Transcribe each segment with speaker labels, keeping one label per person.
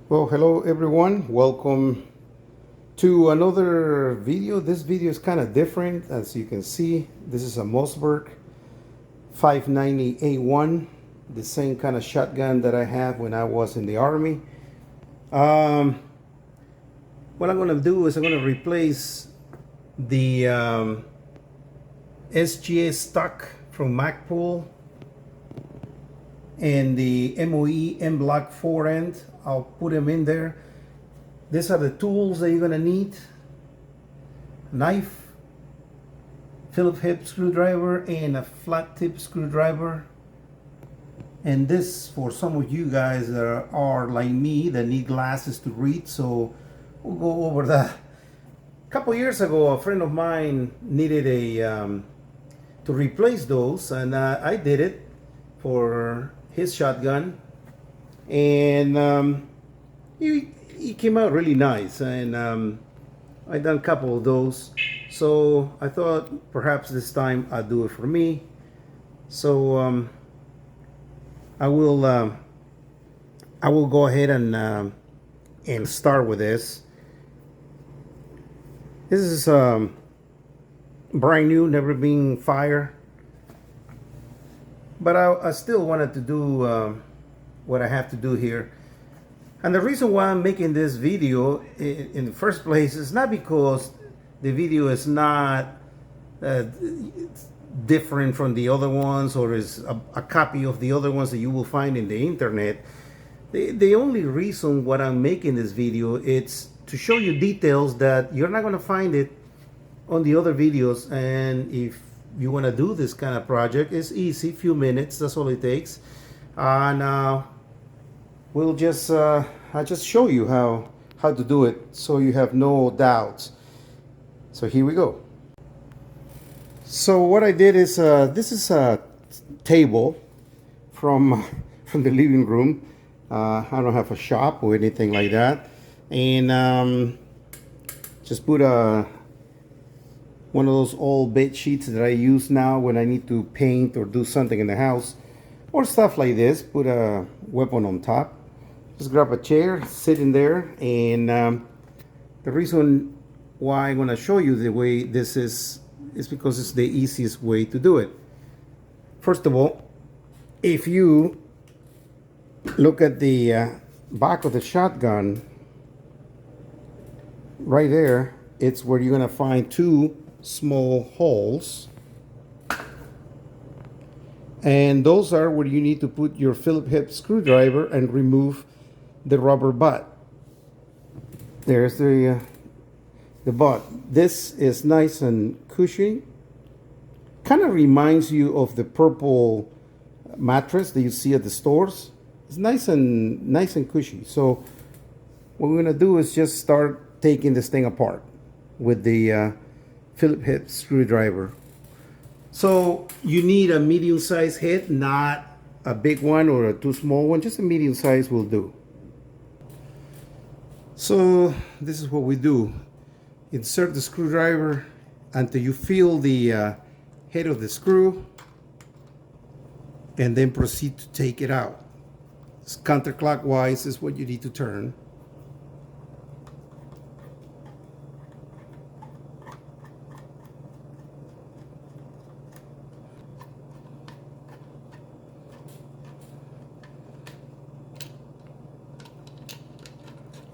Speaker 1: Well, hello everyone. Welcome to another video. This video is kind of different. As you can see, this is a Mossberg 590A1, the same kind of shotgun that I have when I was in the army. Um, what I'm going to do is I'm going to replace the SGA stock from Magpul and the MOE M-LOK Forend. I'll put them in there. These are the tools that you're gonna need: knife, Phillips head screwdriver, and a flat tip screwdriver. And this, for some of you guys that are like me that need glasses to read, so we'll go over that. A couple years ago, a friend of mine needed to replace those, and I did it for his shotgun, and he came out really nice, and I done a couple of those, so I thought perhaps this time I'll do it for me. So I will go ahead and start with this. This is brand new, never been fired, but I still wanted to do what I have to do here. And the reason why I'm making this video in the first place is not because the video is not different from the other ones, or is a copy of the other ones that you will find in the internet. The only reason why I'm making this video is to show you details that you're not going to find it on the other videos. And if you want to do this kind of project, it's easy, few minutes, that's all it takes. And we'll just I'll just show you how to do it, so you have no doubts. So here we go. So what I did is this is a table from the living room. I don't have a shop or anything like that, and just put one of those old bed sheets that I use now when I need to paint or do something in the house or stuff like this. Put a weapon on top. Just grab a chair, sit in there, and the reason why I'm going to show you the way this is because it's the easiest way to do it. First of all, if you look at the back of the shotgun, right there, it's where you're going to find two small holes. And those are where you need to put your Phillips head screwdriver and remove the rubber butt. There's the butt. This is nice and cushy. Kind of reminds you of the purple mattress that you see at the stores. It's nice and cushy. So what we're gonna do is just start taking this thing apart with the Phillips head screwdriver. So you need a medium-sized head, not a big one or a too small one. Just a medium size will do. So this is what we do. Insert the screwdriver until you feel the head of the screw, and then proceed to take it out. It's counterclockwise is what you need to turn.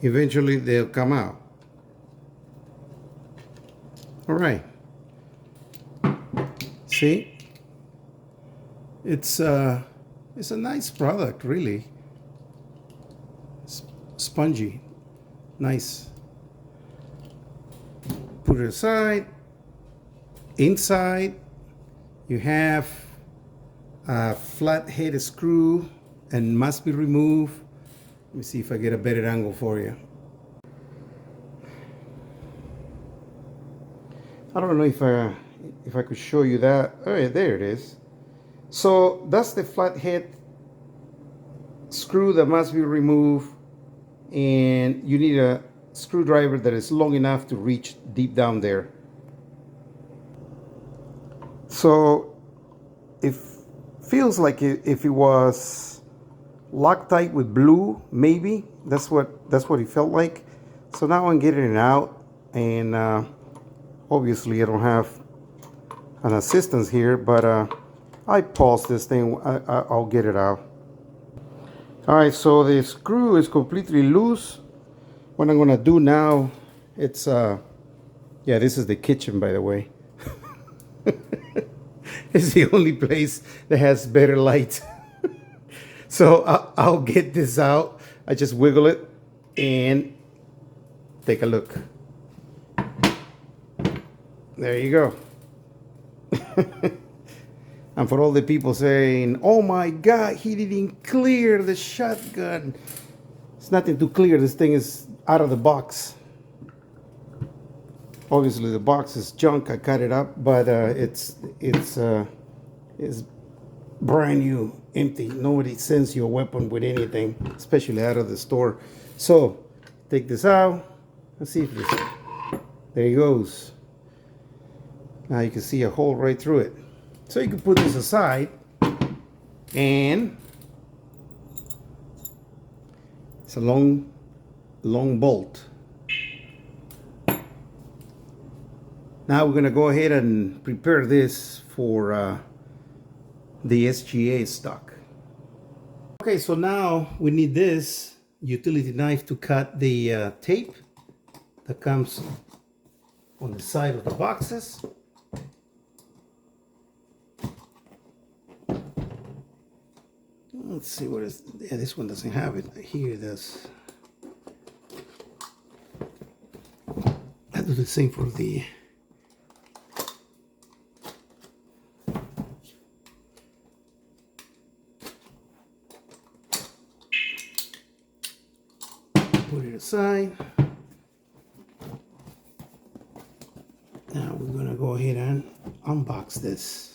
Speaker 1: Eventually they'll come out. All right. See, it's a nice product, really. Spongy, nice. Put it aside. Inside, you have a flat head screw and must be removed. Let me see if I get a better angle for you. I don't know if I could show you that. Oh yeah, there it is. So that's the flat head screw that must be removed, and you need a screwdriver that is long enough to reach deep down there. So it feels like if it was Loctite with blue, maybe. That's what it felt like. So now I'm getting it out, and obviously I don't have an assistance here, but I paused this thing. I'll get it out. All right, so the screw is completely loose. What I'm gonna do now, it's yeah, this is the kitchen, by the way. It's the only place that has better light. So I'll get this out. I just wiggle it and take a look. There you go. And for all the people saying, oh my God, he didn't clear the shotgun. It's nothing to clear. This thing is out of the box. Obviously the box is junk. I cut it up, but it's brand new, empty. Nobody sends you a weapon with anything, especially out of the store. So take this out. Let's see if this, there he goes. Now you can see a hole right through it. So you can put this aside, and it's a long bolt. Now we're gonna go ahead and prepare this for the SGA stock. Okay, so now we need this utility knife to cut the tape that comes on the side of the boxes. Let's see what is. Yeah, this one doesn't have it. Here it does. I do the same for the. Put it aside. Now we're gonna go ahead and unbox this.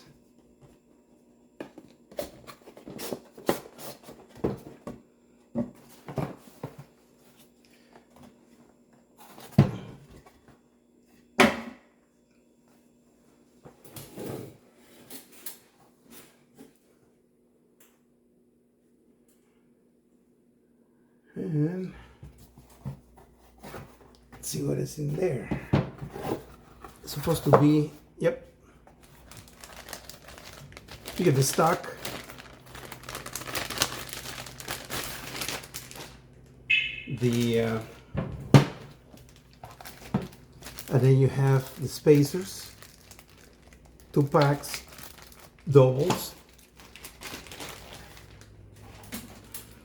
Speaker 1: And let's see what is in there. It's supposed to be, yep. You get the stock. The and then you have the spacers, 2 packs, doubles.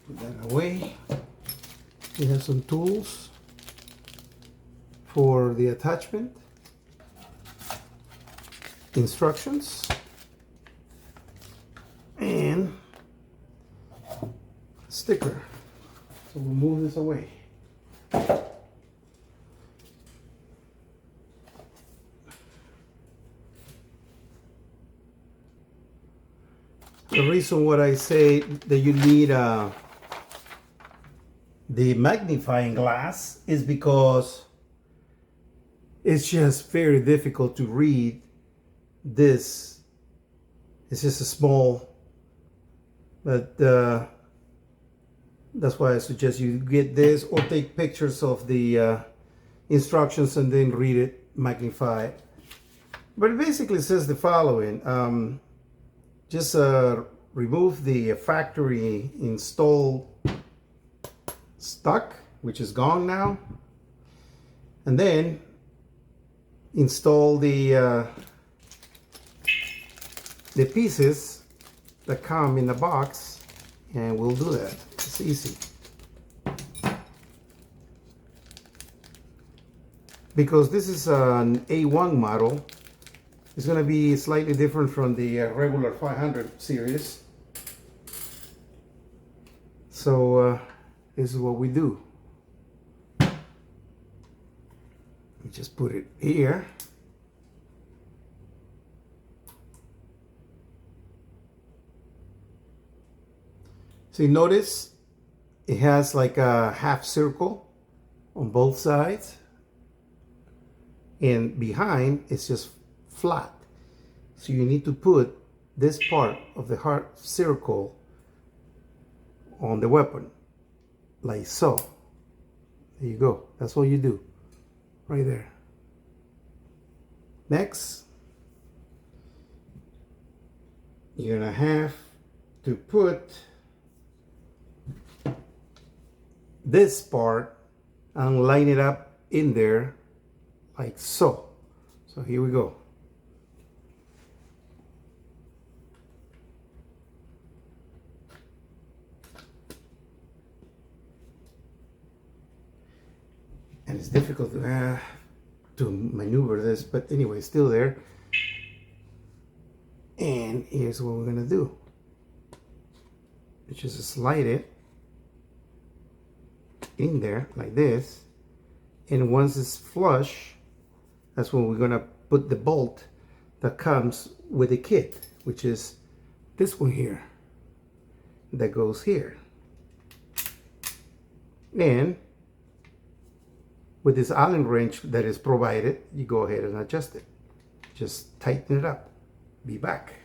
Speaker 1: Put that away. You have some tools for the attachment, instructions, and sticker. So we'll move this away. The reason what I say that you need the magnifying glass is because it's just very difficult to read this. It's just a small, but that's why I suggest you get this or take pictures of the instructions and then read it, magnify it. But it basically says the following. Just remove the factory installed stock, which is gone now, and then install the pieces that come in the box, and we'll do that. It's easy. Because this is an A1 model, it's going to be slightly different from the regular 500 series. So this is what we do. We just put it here. So you notice it has like a half circle on both sides, and behind it's just flat. So you need to put this part of the heart circle on the weapon, like so. There you go. That's all you do, right there. Next, you're gonna have to put this part and line it up in there like so. So here we go. And it's difficult to maneuver this, but anyway, it's still there. And here's what we're gonna do. Just slide it in there like this, and once it's flush, that's when we're gonna put the bolt that comes with the kit, which is this one here that goes here. And with this Allen wrench that is provided, you go ahead and adjust it. Just tighten it up. Be back.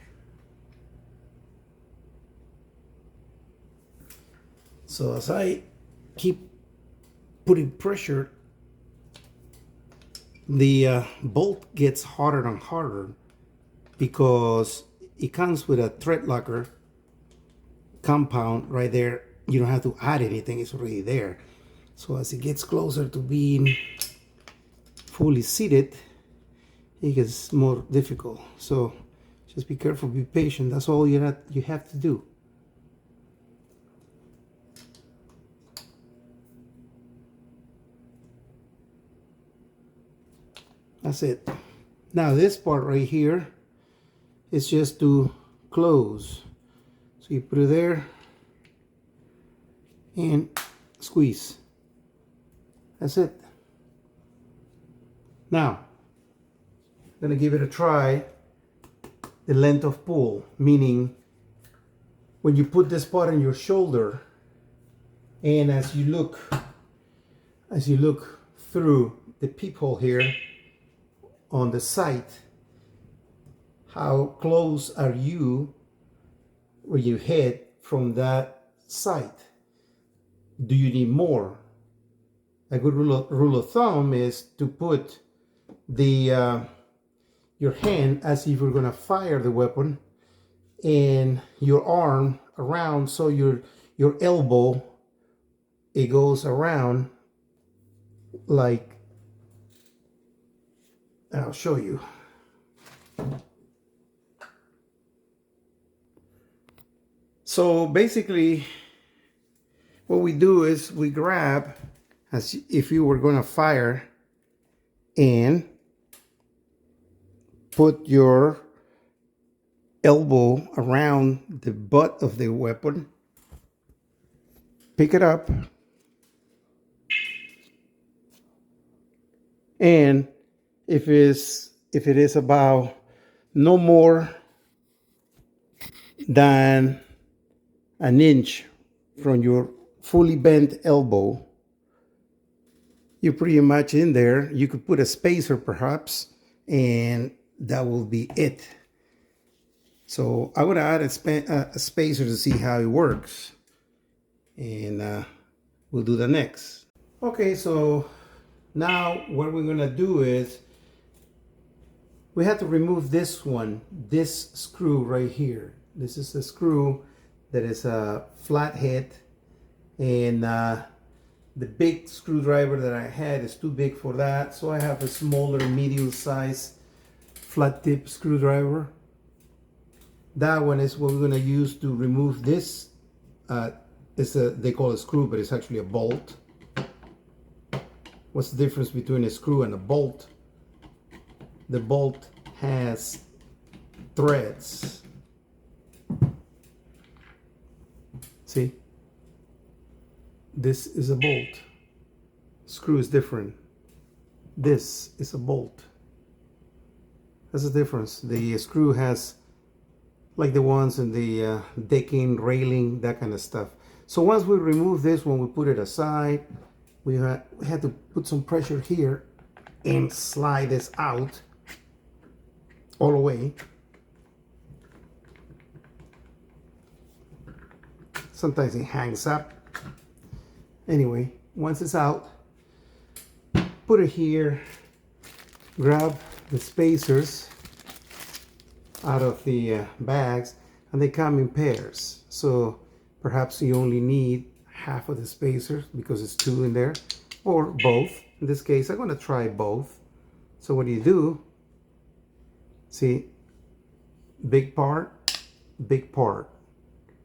Speaker 1: So as I keep putting pressure, the bolt gets harder and harder because it comes with a thread locker compound right there. You don't have to add anything, it's already there. So as it gets closer to being fully seated, it gets more difficult. So just be careful, be patient. That's all you have to do. That's it. Now this part right here is just to close. So you put it there and squeeze. That's it. Now, I'm gonna give it a try. The length of pull, meaning when you put this part on your shoulder, and as you look through the peephole here on the sight, how close are you when you hit from that sight? Do you need more? A good rule of thumb is to put the your hand as if you're gonna fire the weapon, and your arm around, so your elbow, it goes around like, I'll show you. So basically what we do is we grab as if you were going to fire and put your elbow around the butt of the weapon, pick it up, and if it is about no more than an inch from your fully bent elbow, you're pretty much in there. You could put a spacer perhaps, and that will be it. So I'm gonna add a spacer to see how it works, and we'll do the next. Okay, so now what we're gonna do is we have to remove this screw right here. This is the screw that is a flathead, and the big screwdriver that I had is too big for that, so I have a smaller medium-sized flat tip screwdriver. That one is what we're going to use to remove this. They call it a screw, but it's actually a bolt. What's the difference between a screw and a bolt? The bolt has threads. See? This is a bolt. Screw is different. This is a bolt. That's the difference. The screw has, like the ones in the decking, railing, that kind of stuff. So once we remove this one, we put it aside. We had to put some pressure here and slide this out all the way. It's Sometimes it hangs up. Anyway, once it's out, put it here, grab the spacers out of the bags, and they come in pairs. So perhaps you only need half of the spacers because it's 2 in there, or both. In this case, I'm going to try both. So what do? See, big part, big part.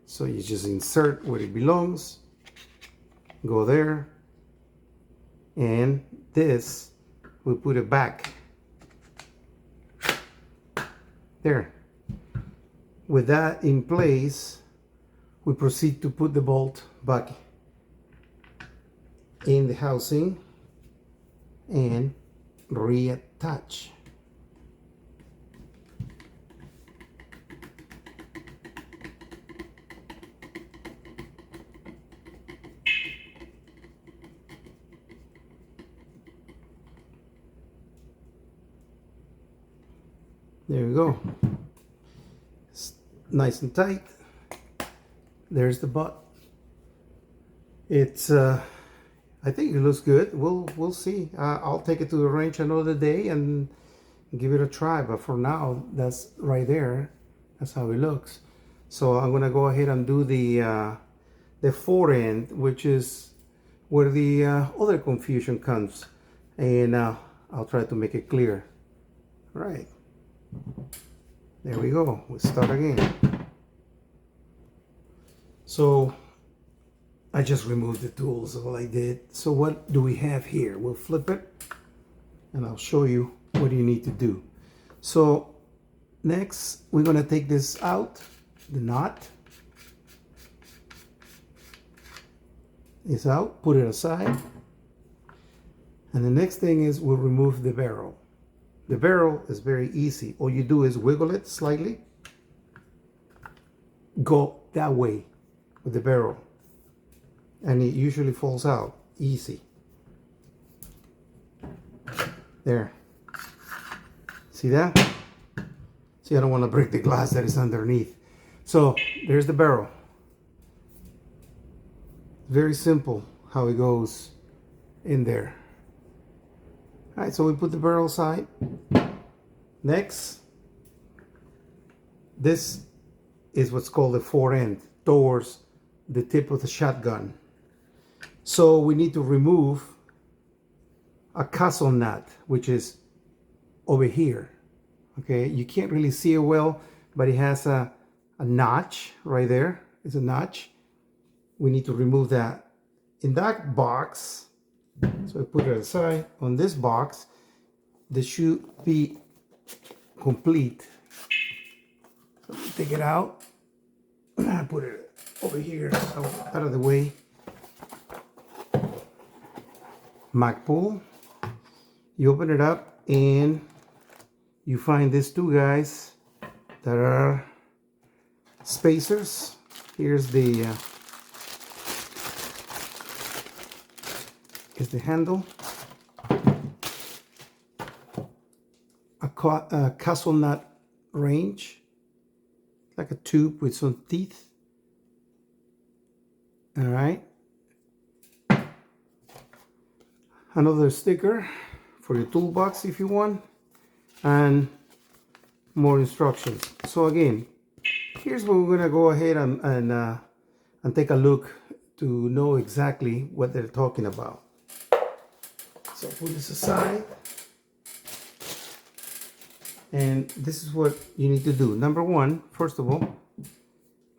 Speaker 1: So you just insert where it belongs, go there, and this, we put it back there. With that in place, we proceed to put the bolt back in the housing and reattach. There we go. It's nice and tight. There's the butt. It's I think it looks good. We'll see. I'll take it to the range another day and give it a try. But for now, that's right there. That's how it looks. So I'm gonna go ahead and do the forend, which is where the other confusion comes, and I'll try to make it clear. All right. There we go. We'll start again. So I just removed the tools, all I did. So what do we have here? We'll flip it and I'll show you what you need to do. So next we're going to take this out, the knot is out, put it aside. And the next thing is we'll remove the barrel. The barrel is very easy. All you do is wiggle it slightly. Go that way with the barrel. And it usually falls out easy. There. See that? See, I don't want to break the glass that is underneath. So there's the barrel. Very simple how it goes in there. All right, so we put the barrel aside. Next, this is what's called the forend, towards the tip of the shotgun. So we need to remove a castle nut, which is over here. Okay, you can't really see it well, but it has a notch right there. It's a notch. We need to remove that. In that box, so I put it aside. On this box, this should be complete. So take it out. I put it over here, out of the way. Magpul. You open it up and you find these two guys that are spacers. Here's the handle. A castle nut range, like a tube with some teeth. All right. Another sticker for your toolbox if you want, and more instructions. So again, here's where we're gonna go ahead and take a look to know exactly what they're talking about. So put this aside. And this is what you need to do. Number one, first of all,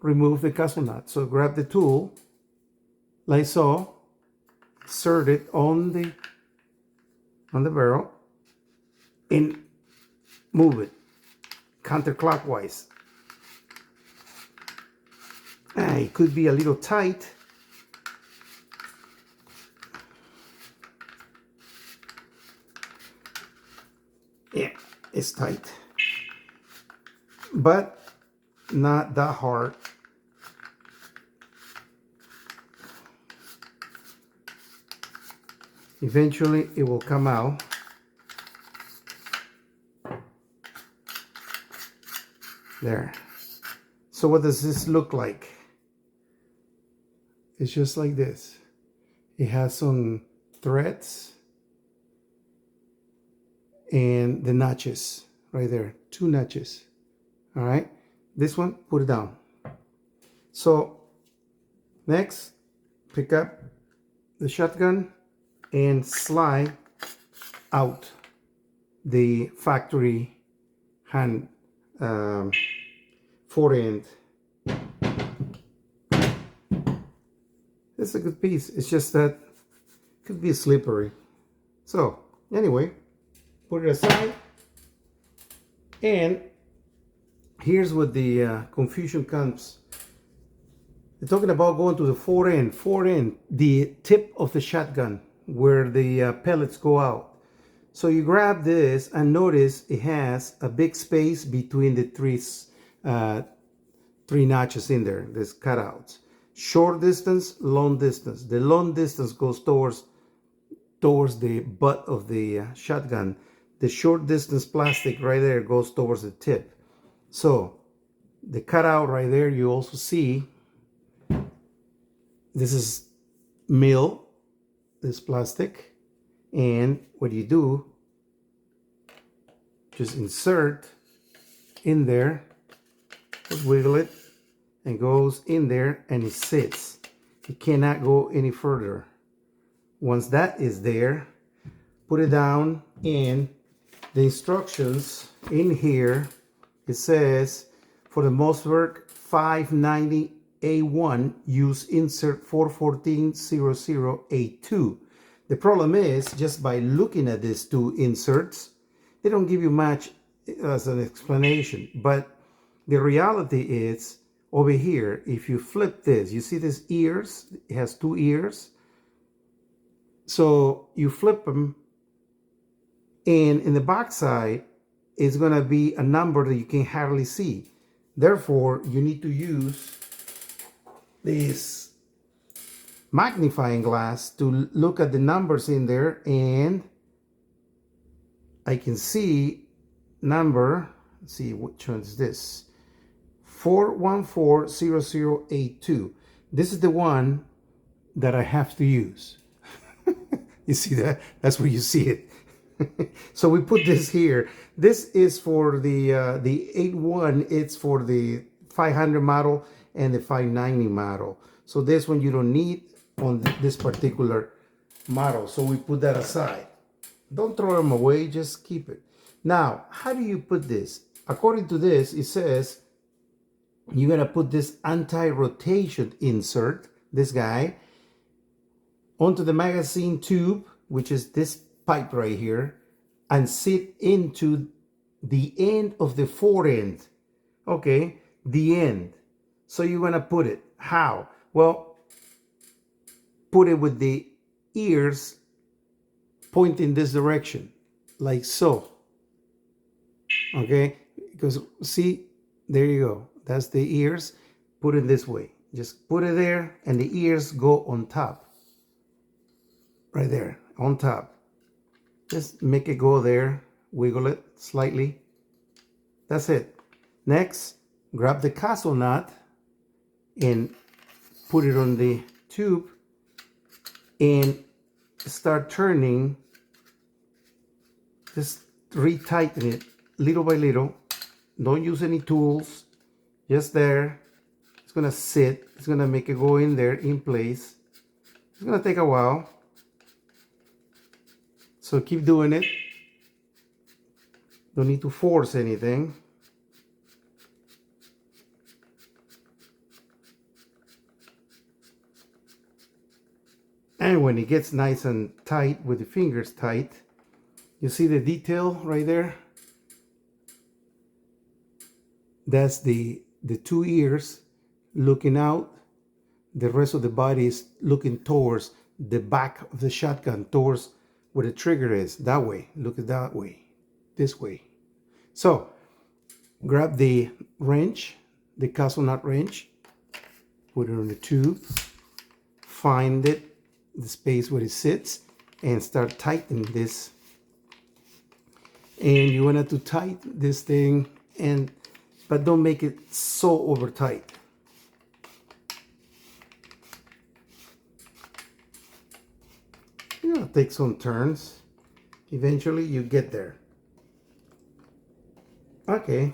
Speaker 1: remove the castle nut. So grab the tool, like so, insert it on the barrel, and move it counterclockwise. It could be a little tight. Yeah, it's tight, but not that hard. Eventually it will come out. There. So what does this look like? It's just like this. It has some threads and the notches right there, 2 notches. All right, this one, put it down. So next, pick up the shotgun and slide out the factory hand Forend. It's a good piece. It's just that it could be slippery. So anyway, put it aside. And here's what the confusion comes. They're talking about going to the forend, the tip of the shotgun where the pellets go out. So you grab this and notice it has a big space between the three notches in there. There's cutouts. Short distance, long distance. The long distance goes towards the butt of the shotgun. The short distance plastic right there goes towards the tip. So the cutout right there, you also see this is mill, this plastic, and what you do, just insert in there, just wiggle it, and goes in there, and it sits. It cannot go any further. Once that is there, put it down, and the instructions in here, it says for the Mossberg 590A1, use insert 41400A2. The problem is, just by looking at these 2 inserts, they don't give you much as an explanation. But the reality is, over here, if you flip this, you see this ears? It has 2 ears. So you flip them, and in the back side, it's going to be a number that you can hardly see. Therefore, you need to use this magnifying glass to look at the numbers in there, and I can see number, let's see which one is this, 4140082. This is the one that I have to use. You see that? That's where you see it. So we put this here. This is for the 8.1. It's for the 500 model and the 590 model. So this one you don't need on this particular model. So we put that aside. Don't throw them away. Just keep it. Now, how do you put this? According to this, it says you're going to put this anti-rotation insert, this guy, onto the magazine tube, which is this pipe right here, and sit into the end of the forend. Okay, the end. So you're going to put it. How? Well, put it with the ears pointing this direction, like so. Okay, because see, there you go. That's the ears. Put it this way. Just put it there, and the ears go on top. Right there, on top. Just make it go there. Wiggle it slightly. That's it. Next, grab the castle nut and put it on the tube and start turning. Just retighten it little by little. Don't use any tools. Just there. It's gonna sit. It's gonna make it go in there in place. It's gonna take a while. So keep doing it. Don't need to force anything. And when it gets nice and tight, with the fingers tight, you see the detail right there? That's the 2 ears looking out. The rest of the body is looking towards the back of the shotgun, towards where the trigger is. That way. Look at that way. This way. So grab the wrench, the castle nut wrench, put it on the tube, find it, the space where it sits, and start tightening this. And you want to tighten this thing, but don't make it so over tight. take some turns. Eventually you get there. Okay,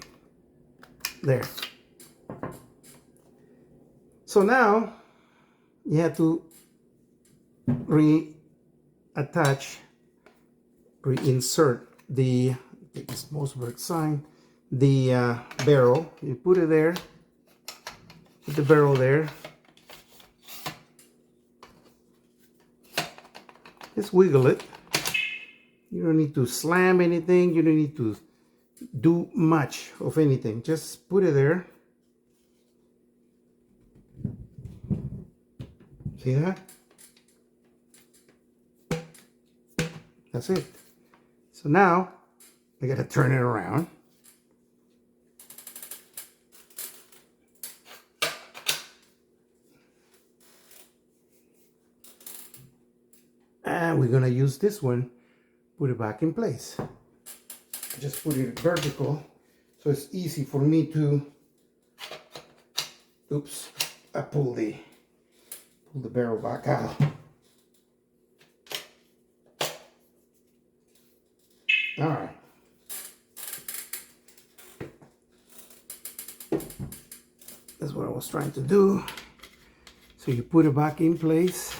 Speaker 1: there. So now you have to reattach, reinsert the, take this Mossberg sign, the barrel. You put it there, put the barrel there. Just wiggle it. You don't need to slam anything. You don't need to do much of anything. Just put it there. See that? That's it. So now I gotta turn it around. And we're gonna use this one, put it back in place. Just put it vertical so it's easy for me to, oops, I pull the barrel back out. All right. That's what I was trying to do. So you put it back in place.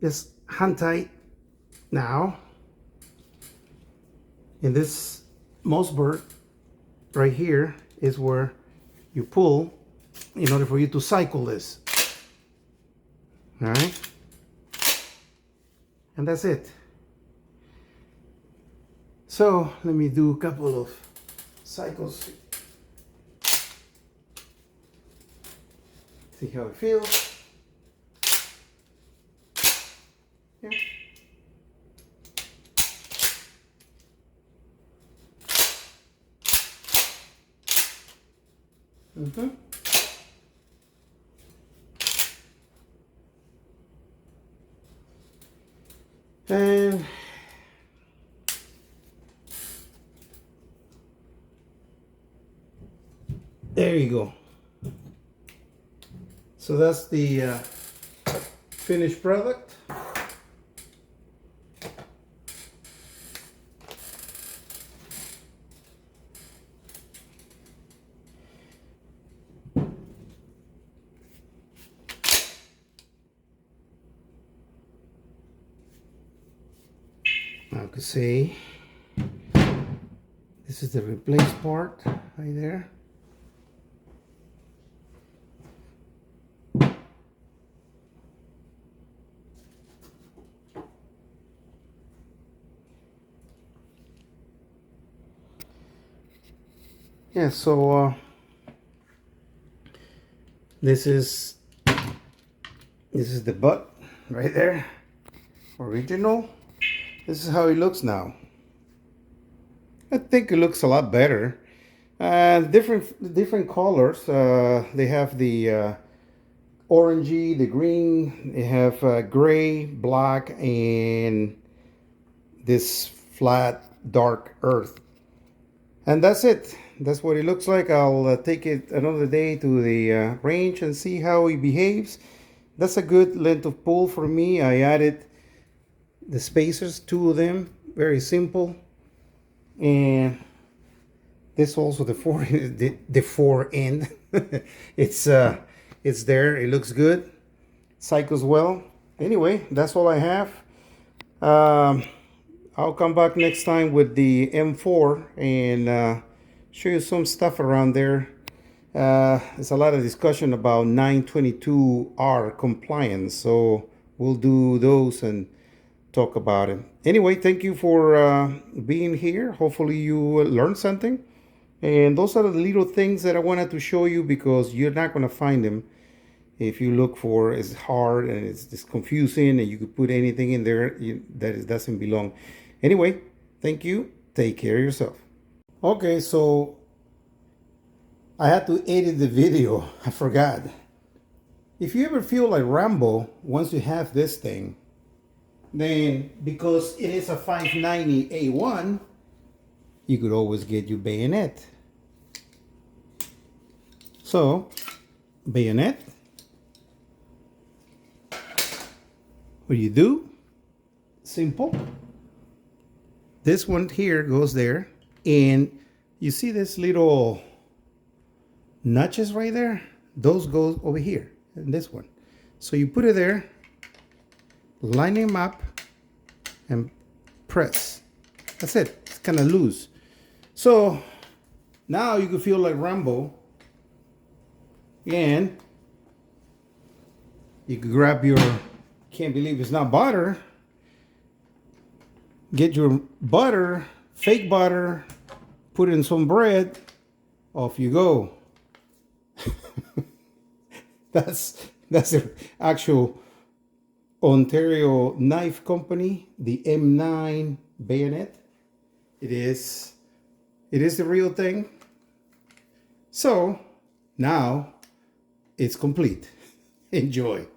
Speaker 1: Just hand tight now. And this Mossberg right here is where you pull in order for you to cycle this. All right. And that's it. So let me do a couple of cycles. See how it feels. Yeah. Mm-hmm. And there you go. So that's the finished product. I could say this is the replaced part right there. Yeah, so this is the butt right there, original. This is how it looks now. I think it looks a lot better. Different colors. They have the orangey, the green. They have gray, black, and this flat, dark earth. And that's it. That's what it looks like. I'll take it another day to the range and see how it behaves. That's a good length of pull for me. I added the spacers, 2 of them, very simple. And this also the forend, the forend. it's there. It looks good. Cycles well. Anyway, that's all I have. I'll come back next time with the M4 and show you some stuff around there. There's a lot of discussion about 922R compliance, so we'll do those and talk about it. Anyway, thank you for being here. Hopefully you learned something. And those are the little things that I wanted to show you, because you're not going to find them if you look for. It's hard and it's confusing, and you could put anything in there that it doesn't belong. Anyway, thank you. Take care of yourself. Okay, so I had to edit the video. I forgot. If you ever feel like Rambo, once you have this thing, then because it is a 590A1, you could always get your bayonet. So, bayonet. What do? Simple. This one here goes there, and you see this little notches right there? Those goes over here in this one. So you put it there, line them up, and press. That's it. It's kind of loose. So now you can feel like Rambo, and you can grab your, can't believe it's not butter. Get your butter, fake butter, put it in some bread, off you go. That's the actual Ontario knife company, the M9 bayonet. It is the real thing. So now it's complete. Enjoy.